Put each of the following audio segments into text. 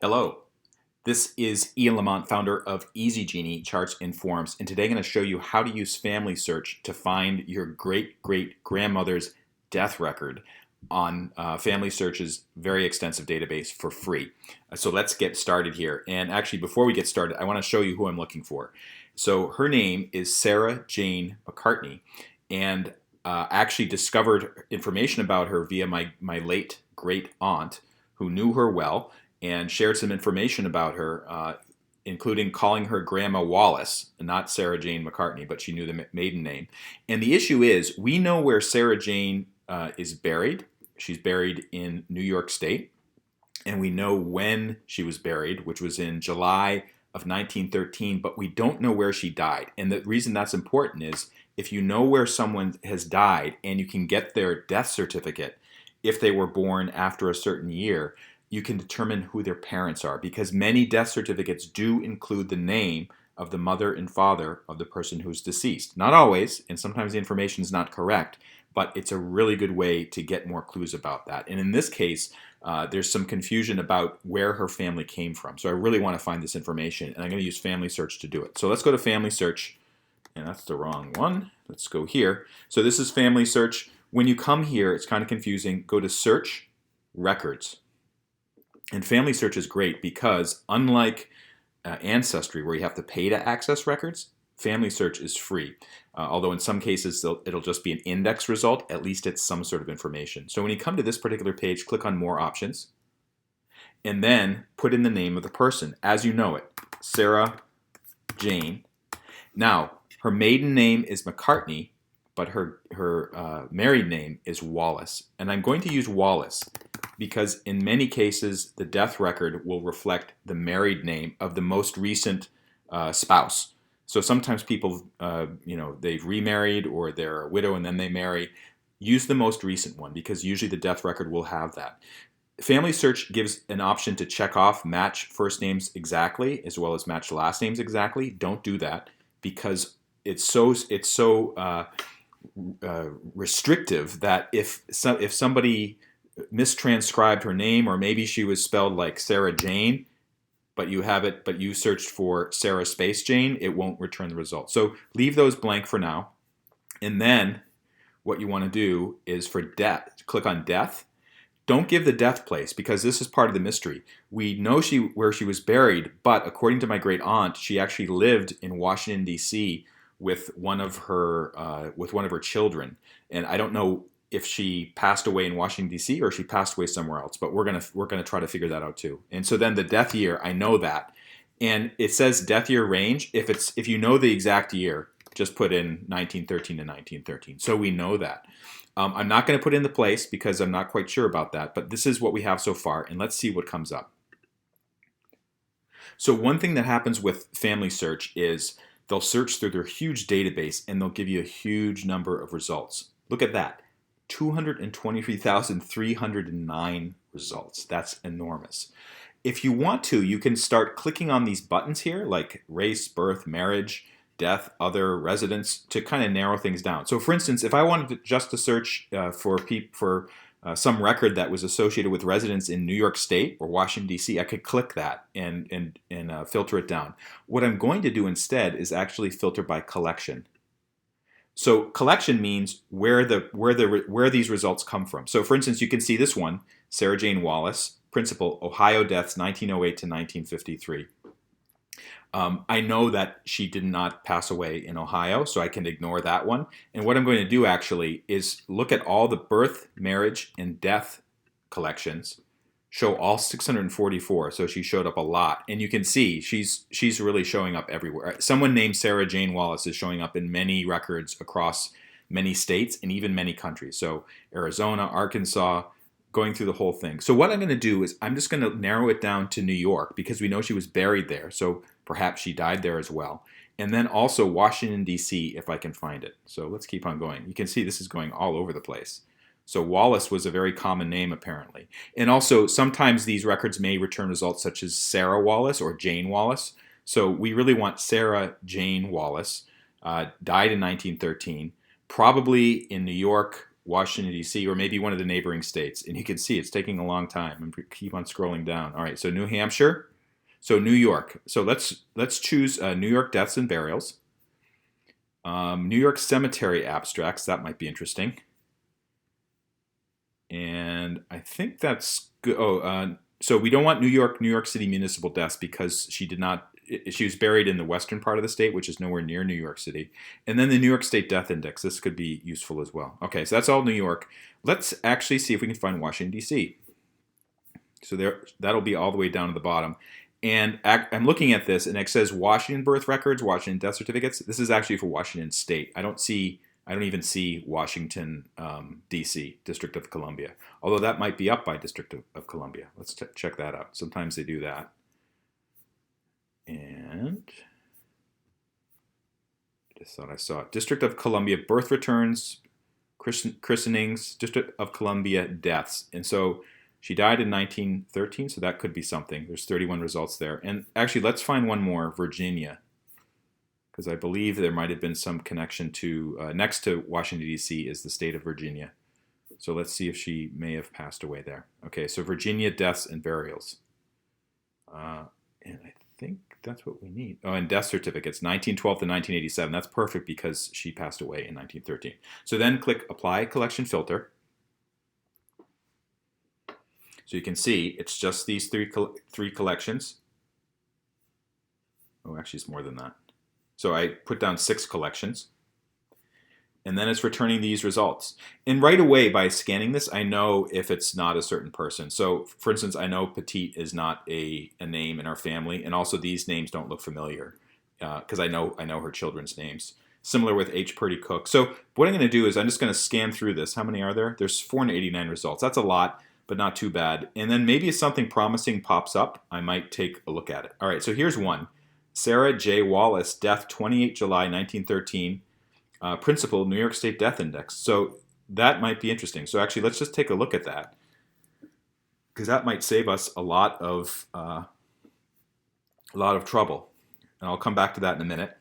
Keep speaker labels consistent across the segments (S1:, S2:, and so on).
S1: Hello, this is Ian Lamont, founder of EasyGenie Charts and Forms, and today I'm going to show you how to use FamilySearch to find your great-great-grandmother's death record on FamilySearch's very extensive database for free. So let's get started here. And actually, before we get started, I want to show you who I'm looking for. So her name is Sarah Jane McCartney, and actually discovered information about her via my late great aunt, who knew her well and shared some information about her, including calling her Grandma Wallace, not Sarah Jane McCartney, but she knew the maiden name. And the issue is, we know where Sarah Jane is buried. She's buried in New York State, and we know when she was buried, which was in July of 1913, but we don't know where she died. And the reason that's important is, if you know where someone has died and you can get their death certificate, if they were born after a certain year, you can determine who their parents are, because many death certificates do include the name of the mother and father of the person who's deceased. Not always, and sometimes the information is not correct, but it's a really good way to get more clues about that. And in this case, there's some confusion about where her family came from. So I really want to find this information, and I'm going to use FamilySearch to do it. So let's go to FamilySearch, and that's the wrong one. Let's go here. So this is FamilySearch. When you come here, it's kind of confusing. Go to Search Records. And FamilySearch is great because, unlike Ancestry, where you have to pay to access records, FamilySearch is free. Although in some cases it'll just be an index result, at least it's some sort of information. So when you come to this particular page, click on More Options, and then put in the name of the person as you know it, Sarah Jane. Now, her maiden name is McCartney, but her married name is Wallace. And I'm going to use Wallace because in many cases the death record will reflect the married name of the most recent spouse. So sometimes people, they've remarried or they're a widow and then they marry. Use the most recent one because usually the death record will have that. FamilySearch gives an option to check off match first names exactly as well as match last names exactly. Don't do that because it's so restrictive that if somebody mistranscribed her name, or maybe she was spelled like Sarah Jane, but you searched for Sarah Space Jane, it won't return the result. So leave those blank for now. And then what you want to do is for death, click on death. Don't give the death place because this is part of the mystery. We know where she was buried, but according to my great aunt, she actually lived in Washington, D.C. with one of her children. And I don't know if she passed away in Washington, D.C. or she passed away somewhere else, but we're gonna try to figure that out too. And so then the death year, I know that, and it says death year range. If you know the exact year, just put in 1913 to 1913. So we know that. I'm not going to put in the place because I'm not quite sure about that, but this is what we have so far, and let's see what comes up. So one thing that happens with FamilySearch is they'll search through their huge database and they'll give you a huge number of results. Look at that. 223,309 results. That's enormous. If you want to, you can start clicking on these buttons here, like race, birth, marriage, death, other, residence, to kind of narrow things down. So for instance, if I wanted just to search for some record that was associated with residence in New York State or Washington, D.C., I could click that and filter it down. What I'm going to do instead is actually filter by collection. So collection means where these results come from. So for instance, you can see this one, Sarah Jane Wallace, principal, Ohio deaths 1908 to 1953. I know that she did not pass away in Ohio, so I can ignore that one. And what I'm going to do actually is look at all the birth, marriage, and death collections, show all 644, so she showed up a lot. And you can see she's really showing up everywhere. Someone named Sarah Jane Wallace is showing up in many records across many states and even many countries. So Arizona, Arkansas, going through the whole thing. So what I'm going to do is I'm just going to narrow it down to New York because we know she was buried there. So perhaps she died there as well. And then also Washington, D.C., if I can find it. So let's keep on going. You can see this is going all over the place. So Wallace was a very common name, apparently. And also, sometimes these records may return results such as Sarah Wallace or Jane Wallace. So we really want Sarah Jane Wallace, died in 1913, probably in New York, Washington, D.C., or maybe one of the neighboring states. And you can see it's taking a long time. And keep on scrolling down. All right, so New Hampshire. So New York. So let's choose New York deaths and burials. New York cemetery abstracts. That might be interesting. And I think that's good. Oh, so we don't want New York City municipal deaths because she was buried in the western part of the state, which is nowhere near New York City. And then the New York State Death Index. This could be useful as well. Okay, so that's all New York. Let's actually see if we can find Washington, D.C. So that'll be all the way down to the bottom. And I'm looking at this, and it says Washington birth records, Washington death certificates. This is actually for Washington State. I don't even see Washington, D.C., District of Columbia. Although that might be up by District of Columbia. Let's check that out. Sometimes they do that. And I just thought I saw it. District of Columbia birth returns, christenings, District of Columbia deaths. And so she died in 1913, so that could be something. There's 31 results there. And actually, let's find one more, Virginia, because I believe there might have been some connection to, next to Washington, D.C. is the state of Virginia. So let's see if she may have passed away there. Okay, so Virginia deaths and burials. And I think that's what we need. Oh, and death certificates, 1912 to 1987. That's perfect because she passed away in 1913. So then click Apply Collection Filter. So you can see it's just these three collections. Oh, actually, it's more than that. So I put down 6 collections. And then it's returning these results. And right away, by scanning this, I know if it's not a certain person. So, for instance, I know Petite is not a name in our family. And also, these names don't look familiar because I know her children's names. Similar with H. Purdy Cook. So what I'm going to do is I'm just going to scan through this. How many are there? There's 489 results. That's a lot, but not too bad. And then maybe if something promising pops up, I might take a look at it. All right, so here's one. Sarah J. Wallace, death 28 July 1913. Principal, New York State Death Index. So that might be interesting. So actually, let's just take a look at that because that might save us a lot of trouble. And I'll come back to that in a minute.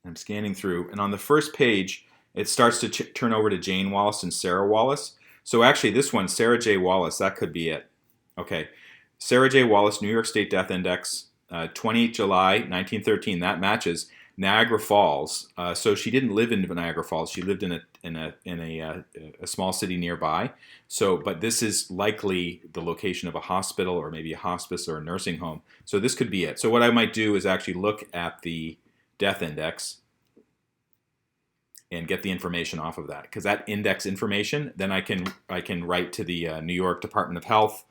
S1: I'm scanning through, and on the first page, it starts to turn over to Jane Wallace and Sarah Wallace. So actually, this one, Sarah J. Wallace, that could be it. Okay, Sarah J. Wallace, New York State Death Index, 28 July 1913. That matches. Niagara Falls. So she didn't live in Niagara Falls. She lived in a small city nearby. So, but this is likely the location of a hospital or maybe a hospice or a nursing home. So this could be it. So what I might do is actually look at the death index and get the information off of that, because that index information, then I can write to the New York Department of Health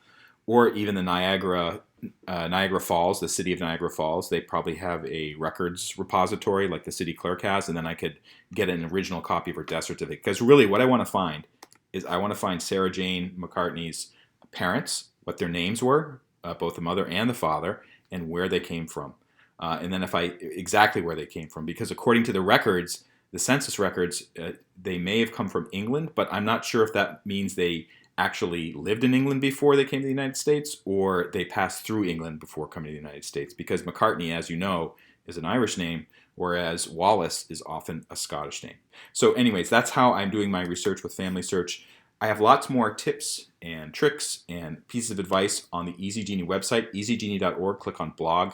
S1: or even the Niagara Falls, the city of Niagara Falls. They probably have a records repository like the city clerk has, and then I could get an original copy of her death certificate. Because really what I want to find is I want to find Sarah Jane McCartney's parents, what their names were, both the mother and the father, and where they came from. And then exactly where they came from, because according to the records, the census records, they may have come from England, but I'm not sure if that means they actually lived in England before they came to the United States, or they passed through England before coming to the United States, because McCartney, as you know, is an Irish name, whereas Wallace is often a Scottish name. So anyways, that's how I'm doing my research with FamilySearch. I have lots more tips and tricks and pieces of advice on the Easy Genie website, easygenie.org. Click on blog,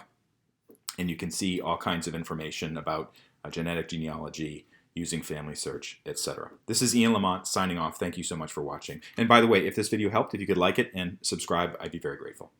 S1: and you can see all kinds of information about genetic genealogy, using FamilySearch, etc. This is Ian Lamont signing off. Thank you so much for watching. And by the way, if this video helped, if you could like it and subscribe, I'd be very grateful.